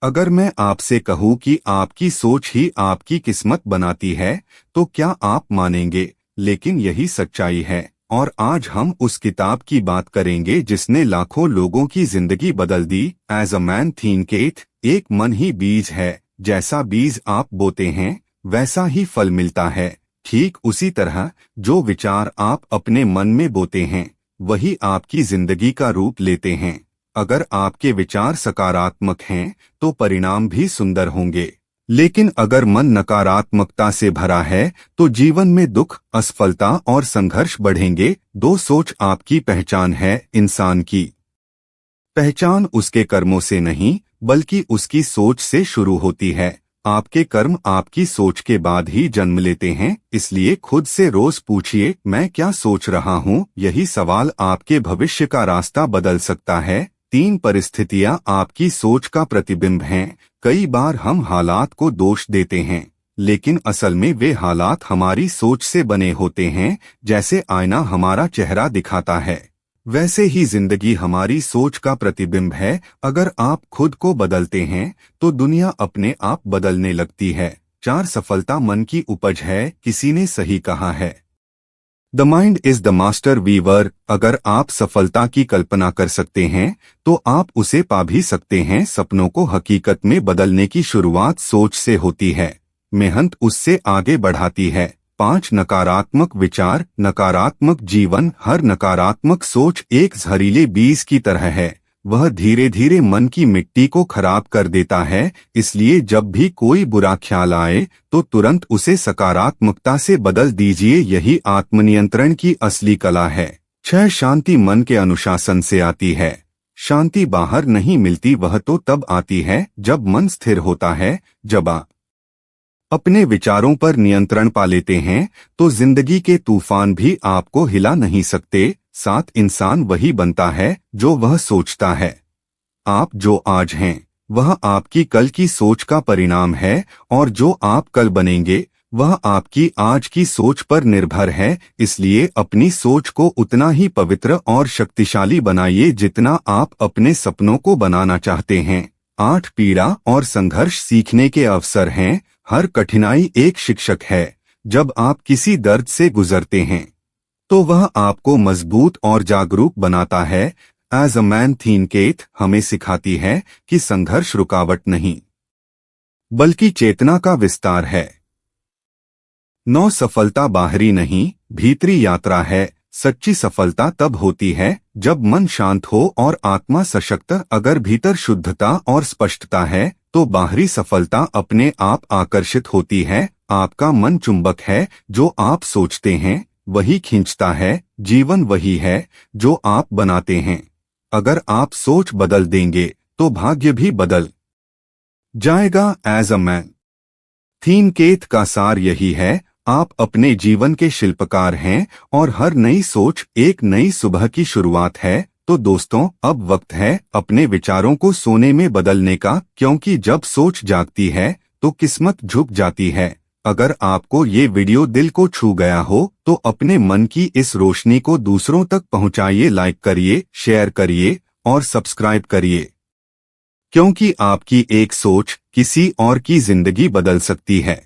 अगर मैं आपसे कहूँ कि आपकी सोच ही आपकी किस्मत बनाती है, तो क्या आप मानेंगे? लेकिन यही सच्चाई है। और आज हम उस किताब की बात करेंगे जिसने लाखों लोगों की जिंदगी बदल दी। एज अ मैन थिंकेथ, एक मन ही बीज है। जैसा बीज आप बोते हैं वैसा ही फल मिलता है। ठीक उसी तरह जो विचार आप अपने मन में बोते हैं वही आपकी जिंदगी का रूप लेते हैं। अगर आपके विचार सकारात्मक हैं तो परिणाम भी सुंदर होंगे, लेकिन अगर मन नकारात्मकता से भरा है तो जीवन में दुख, असफलता और संघर्ष बढ़ेंगे। दो सोच आपकी पहचान है। इंसान की पहचान उसके कर्मों से नहीं बल्कि उसकी सोच से शुरू होती है। आपके कर्म आपकी सोच के बाद ही जन्म लेते हैं, इसलिए खुद से रोज पूछिए, मैं क्या सोच रहा हूँ? यही सवाल आपके भविष्य का रास्ता बदल सकता है। 3 परिस्थितियाँ आपकी सोच का प्रतिबिंब हैं। कई बार हम हालात को दोष देते हैं, लेकिन असल में वे हालात हमारी सोच से बने होते हैं। जैसे आईना हमारा चेहरा दिखाता है, वैसे ही जिंदगी हमारी सोच का प्रतिबिंब है। अगर आप खुद को बदलते हैं तो दुनिया अपने आप बदलने लगती है। 4 सफलता मन की उपज है। किसी ने सही कहा है, the mind is the master weaver. अगर आप सफलता की कल्पना कर सकते हैं तो आप उसे पा भी सकते हैं। सपनों को हकीकत में बदलने की शुरुआत सोच से होती है। मेहनत उससे आगे बढ़ाती है। 5 नकारात्मक विचार, नकारात्मक जीवन। हर नकारात्मक सोच एक जहरीले बीज की तरह है। वह धीरे धीरे मन की मिट्टी को खराब कर देता है। इसलिए जब भी कोई बुरा ख्याल आए तो तुरंत उसे सकारात्मकता से बदल दीजिए। यही आत्मनियंत्रण की असली कला है। 6 शांति मन के अनुशासन से आती है। शांति बाहर नहीं मिलती, वह तो तब आती है जब मन स्थिर होता है। जब आप अपने विचारों पर नियंत्रण पा लेते हैं तो जिंदगी के तूफान भी आपको हिला नहीं सकते। 7 इंसान वही बनता है जो वह सोचता है। आप जो आज हैं वह आपकी कल की सोच का परिणाम है, और जो आप कल बनेंगे वह आपकी आज की सोच पर निर्भर है। इसलिए अपनी सोच को उतना ही पवित्र और शक्तिशाली बनाइए जितना आप अपने सपनों को बनाना चाहते हैं। 8 पीड़ा और संघर्ष सीखने के अवसर हैं। हर कठिनाई एक शिक्षक है। जब आप किसी दर्द से गुजरते हैं तो वह आपको मजबूत और जागरूक बनाता है। एज अ मैन थिंकेथ हमें सिखाती है कि संघर्ष रुकावट नहीं बल्कि चेतना का विस्तार है। 9 सफलता बाहरी नहीं भीतरी यात्रा है। सच्ची सफलता तब होती है जब मन शांत हो और आत्मा सशक्त। अगर भीतर शुद्धता और स्पष्टता है तो बाहरी सफलता अपने आप आकर्षित होती है। आपका मन चुंबक है। जो आप सोचते हैं वही खींचता है। जीवन वही है जो आप बनाते हैं। अगर आप सोच बदल देंगे तो भाग्य भी बदल जाएगा। एज अ मैन थिंकेथ का सार यही है, आप अपने जीवन के शिल्पकार हैं और हर नई सोच एक नई सुबह की शुरुआत है। तो दोस्तों, अब वक्त है अपने विचारों को सोने में बदलने का, क्योंकि जब सोच जागती है तो किस्मत झुक जाती है। अगर आपको ये वीडियो दिल को छू गया हो तो अपने मन की इस रोशनी को दूसरों तक पहुंचाइए। लाइक करिए, शेयर करिए और सब्सक्राइब करिए, क्योंकि आपकी एक सोच किसी और की जिंदगी बदल सकती है।